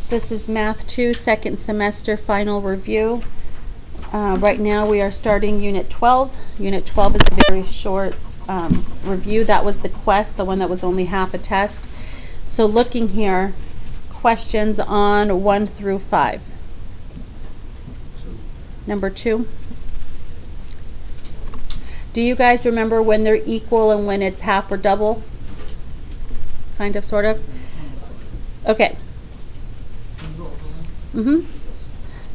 This is Math 2, second semester final review. Right now we are starting Unit 12. Unit 12 is a very short review. That was the quest, the one that was only half a test. So looking here, questions on 1 through 5. Number 2. Do you guys remember when they're equal and when it's half or double? Kind of, sort of? Okay.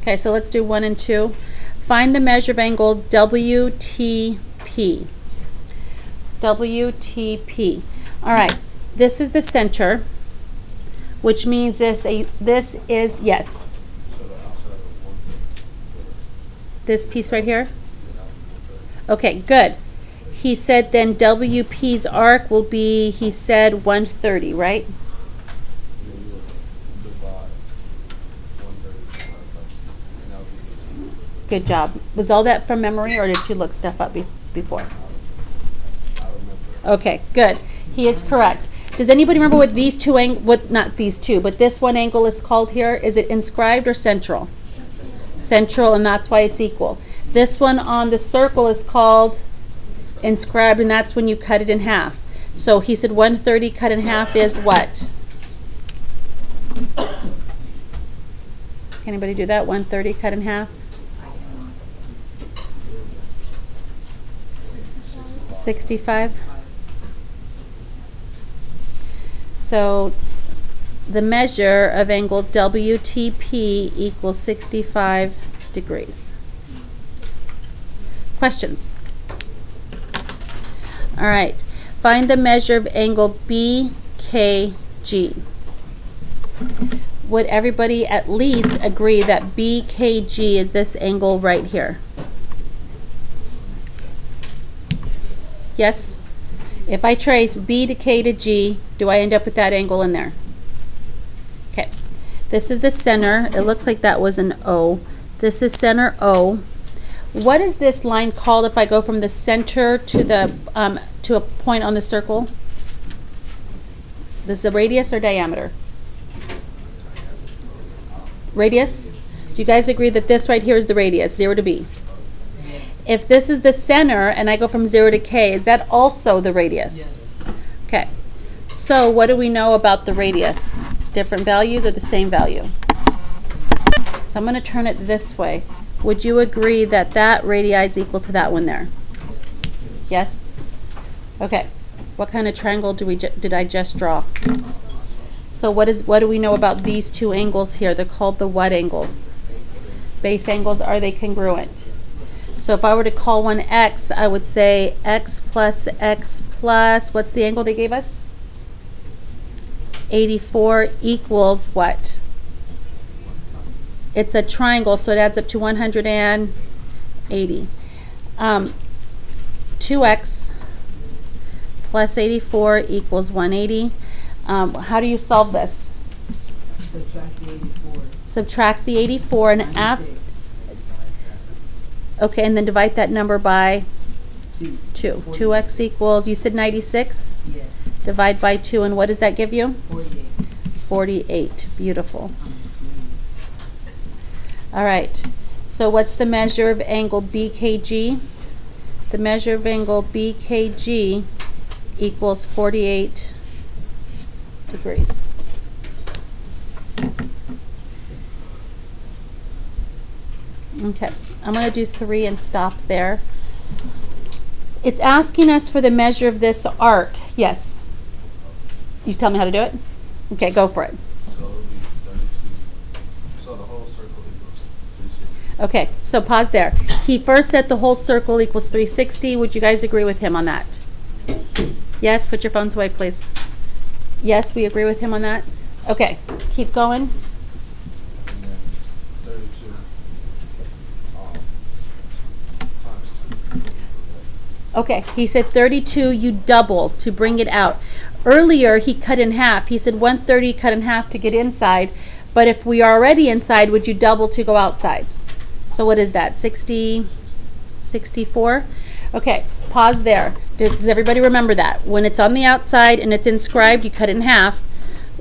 Okay, so let's do 1 and 2. Find the measure of angle WTP. WTP. All right, this is the center, which means this is, yes. This piece right here? Okay, good. He said then WP's arc will be, he said 130, right? Good job. Was all that from memory, or did you look stuff up before? Okay, good. He is correct. Does anybody remember what these two not these two, but this one angle is called here? Is it inscribed or central? Central, and that's why it's equal. This one on the circle is called inscribed, and that's when you cut it in half. So he said 130 cut in half is what? Can anybody do that? 130 cut in half? 65. So the measure of angle WTP equals 65 degrees. Questions? All right. Find the measure of angle BKG. Would everybody at least agree that BKG is this angle right here? Yes? If I trace B to K to G, do I end up with that angle in there? Okay. This is the center. It looks like that was an O. This is center O. What is this line called if I go from the center to the to a point on the circle? This is a radius or diameter? Radius? Do you guys agree that this right here is the radius, 0 to B? If this is the center and I go from 0 to K, is that also the radius? Yes. Okay. So what do we know about the radius? Different values or the same value? So I'm going to turn it this way. Would you agree that that radii is equal to that one there? Yes? Okay. What kind of triangle did I just draw? So what do we know about these two angles here? They're called the what angles? Base angles. Are they congruent? So if I were to call one x, I would say x plus, what's the angle they gave us? 84 equals what? It's a triangle, so it adds up to 180. 2x plus 84 equals 180. How do you solve this? Subtract the 84. Subtract the 84 and okay, and then divide that number by 2. 2x equals, you said 96? Yes. Divide by 2, and what does that give you? 48. 48. Beautiful. All right. So what's the measure of angle BKG? The measure of angle BKG equals 48 degrees. Okay. I'm going to do 3 and stop there. It's asking us for the measure of this arc. Yes. You tell me how to do it? Okay, go for it. So it would be 32. So the whole circle equals 360. Okay, so pause there. He first said the whole circle equals 360. Would you guys agree with him on that? Yes, put your phones away, please. Yes, we agree with him on that? Okay, keep going. And then 32 times 2. Okay, he said 32, you double to bring it out. Earlier, he cut in half. He said 130 cut in half to get inside, but if we are already inside, would you double to go outside? So what is that, 60, 64? Okay, pause there. Does everybody remember that? When it's on the outside and it's inscribed, you cut it in half.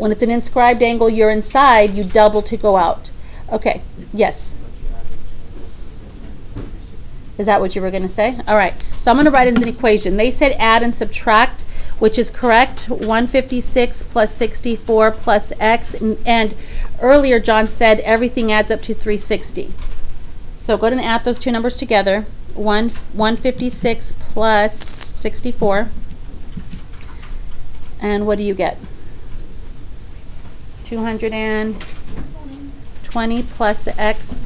When it's an inscribed angle, you're inside, you double to go out. Okay, yes. Is that what you were going to say? All right, so I'm going to write in an equation. They said add and subtract, which is correct. 156 plus 64 plus x. And earlier, John said everything adds up to 360. So go ahead and add those two numbers together. 156 plus 64. And what do you get? 220 plus x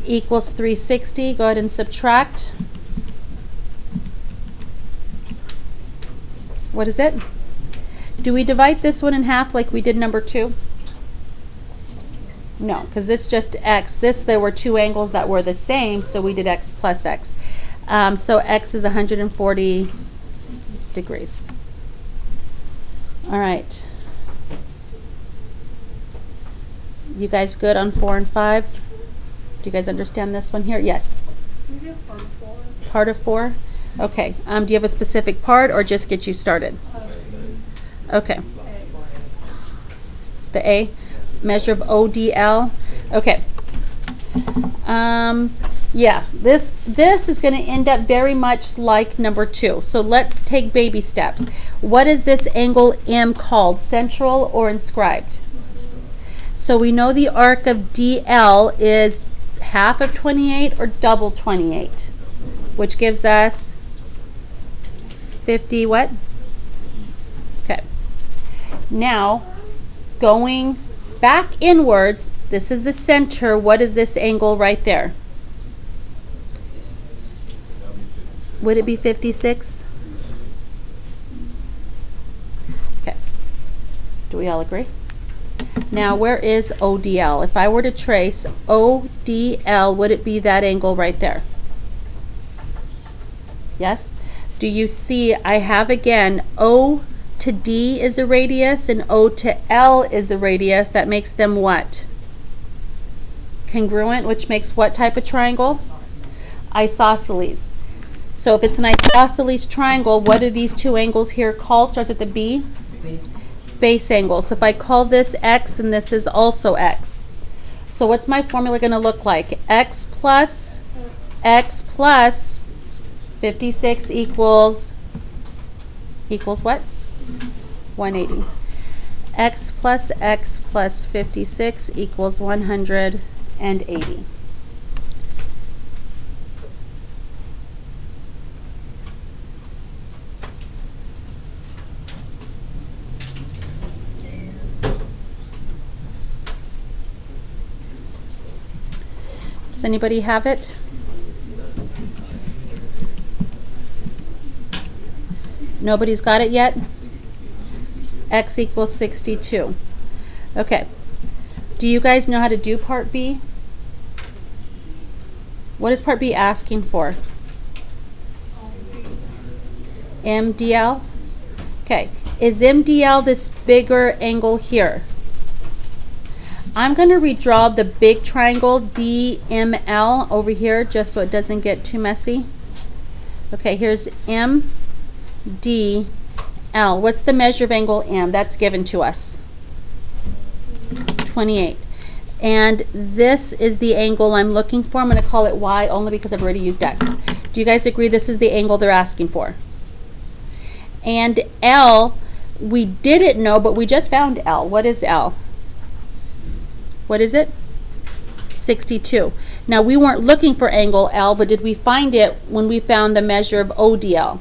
equals 360. Go ahead and subtract. What is it? Do we divide this one in half like we did number 2? No, because this just x. There were two angles that were the same, so we did x plus x. So x is 140 degrees. All right. You guys good on 4 and 5? Do you guys understand this one here? Yes. Part of 4? Okay. Do you have a specific part or just get you started? Okay. The A? Measure of ODL? Okay. Yeah, this is going to end up very much like number 2. So let's take baby steps. What is this angle M called? Central or inscribed? So we know the arc of DL is half of 28 or double 28, which gives us 50 what? Okay. Now, going back inwards, this is the center. What is this angle right there? Would it be 56? Okay. Do we all agree? Now, where is ODL? If I were to trace ODL, would it be that angle right there? Yes? Do you see I have again O to D is a radius and O to L is a radius. That makes them what? Congruent, which makes what type of triangle? Isosceles. So if it's an isosceles triangle, what are these two angles here called? Starts with the B? Base angle. So if I call this X, then this is also X. So what's my formula going to look like? X plus 56 equals what? 180. X plus 56 equals 180. Does anybody have it? Nobody's got it yet? X equals 62. Okay. Do you guys know how to do part B? What is part B asking for? MDL? Okay. Is MDL this bigger angle here? I'm going to redraw the big triangle DML over here just so it doesn't get too messy. Okay, here's MDL. What's the measure of angle M? That's given to us. 28. And this is the angle I'm looking for. I'm going to call it Y only because I've already used X. Do you guys agree this is the angle they're asking for? And L, we didn't know, but we just found L. What is L? What is it? 62. Now, we weren't looking for angle L, but did we find it when we found the measure of ODL?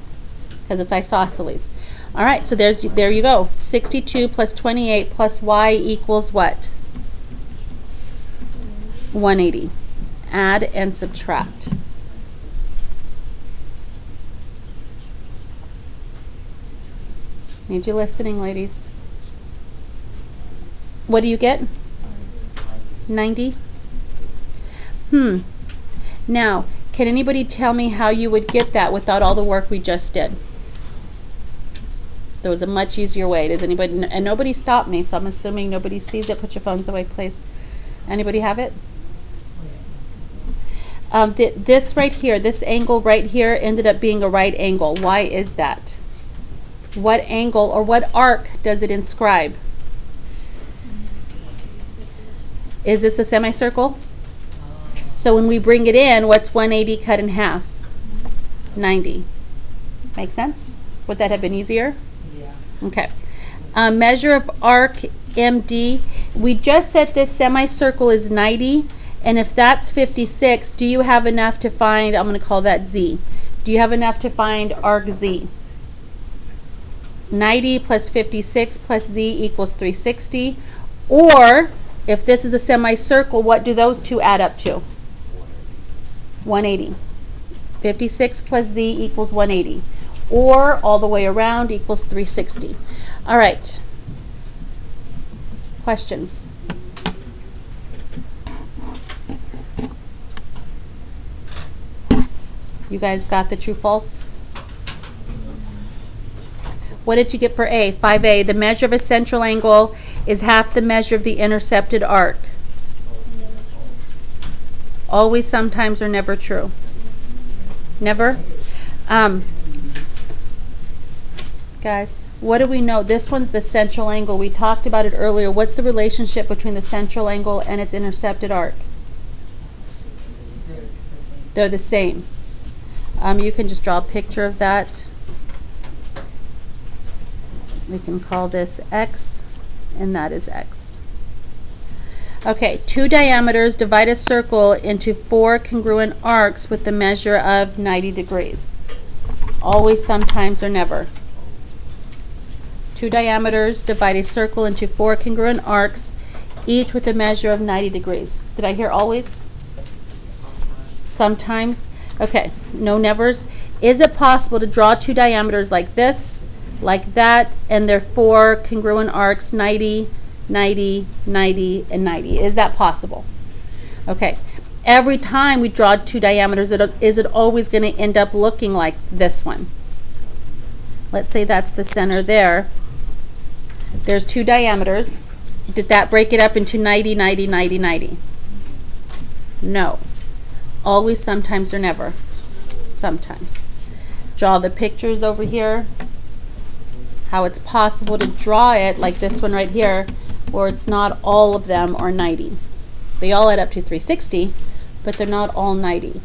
Because it's isosceles. All right, so there you go. 62 plus 28 plus Y equals what? 180. Add and subtract. Need you listening, ladies. What do you get? 90? Now, can anybody tell me how you would get that without all the work we just did? There was a much easier way. Does anybody, and nobody stopped me, so I'm assuming nobody sees it. Put your phones away, please. Anybody have it? This right here, this angle right here ended up being a right angle. Why is that? What angle or what arc does it inscribe? Is this a semicircle? So when we bring it in, what's 180 cut in half? 90. Make sense? Would that have been easier? Yeah. Okay. Measure of arc MD. We just said this semicircle is 90, and if that's 56, do you have enough to find, I'm going to call that Z. Do you have enough to find arc Z? 90 plus 56 plus Z equals 360. Or, if this is a semicircle, what do those two add up to? 180. 56 plus Z equals 180. Or, all the way around equals 360. All right. Questions? You guys got the true false? What did you get for A? 5A. The measure of a central angle is half the measure of the intercepted arc. Always, sometimes, or never true? Never? Guys, what do we know? This one's the central angle. We talked about it earlier. What's the relationship between the central angle and its intercepted arc? They're the same. You can just draw a picture of that. We can call this X, and that is X. Okay, 2 diameters divide a circle into 4 congruent arcs with the measure of 90 degrees. Always, sometimes, or never. 2 diameters divide a circle into 4 congruent arcs, each with a measure of 90 degrees. Did I hear always? Sometimes. Okay, no nevers. Is it possible to draw 2 diameters like this, like that, and they're 4 congruent arcs, 90, 90, 90, and 90? Is that possible? Okay. Every time we draw 2 diameters, is it always going to end up looking like this one? Let's say that's the center there. There's 2 diameters. Did that break it up into 90, 90, 90, 90? No. Always, sometimes, or never? Sometimes. Draw the pictures over here. How it's possible to draw it like this one right here, where it's not all of them are 90. They all add up to 360, but they're not all 90.